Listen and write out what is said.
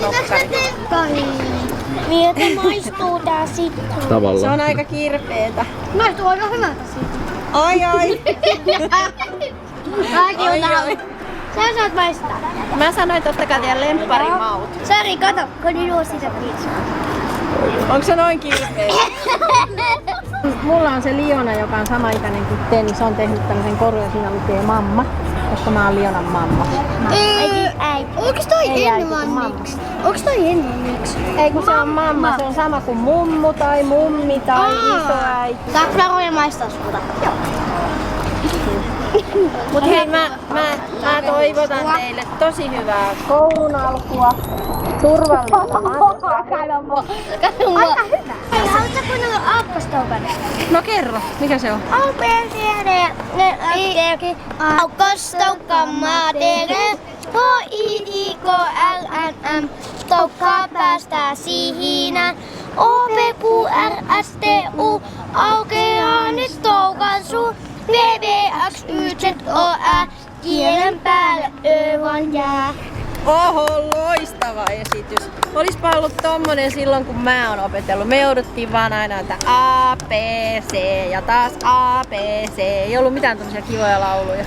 nokkari. Miltä maistuu tää sitten? Tavallaan. Se on aika kirpeetä. Maistuu aika hyvältä siitä. Ai ai. Ai ai. Sä saat maistaa. Mä sanoin, että ottakaa teidän lempparimaut. Sari, kato, kun niin juo sitä pizzaa. Onko se noin kirpeä? Mulla on se Liona, joka on sama ikäinen kuin te, niin se on tehnyt tämmöisen korun ja siinä lukee mamma, koska mä oon Lionan mamma. Äiti. Onks toi englanniksi? Onks toi englanniksi? Ei kun se on mamma, se on sama kuin mummu tai mummi tai isoäiti. Saanko mä voin maistaa sulta? Joo. Mut hei, mä toivotan teille tosi hyvää koulun alkua, turvallista matkaa. Aika hyvä. Hei, haluatko kuunnella aakkostoukan? No kerro, mikä se on? Aukkostoukka maatere. H-I-I-K-L-N-M. Stoukka päästää sihinän. O-P-Q-R-S-T-U. Aukeaa nyt stoukan suu. V-V-X-Y-Z-O-Ä. Kielen päälle Ö vaan jää. Oho, loistava esitys. Olispa ollut tommonen silloin, kun mä oon opetellut. Me jouduttiin vaan aina, että A, B, C ja taas A, B, C. Ei ollut mitään tommosia kivoja lauluja.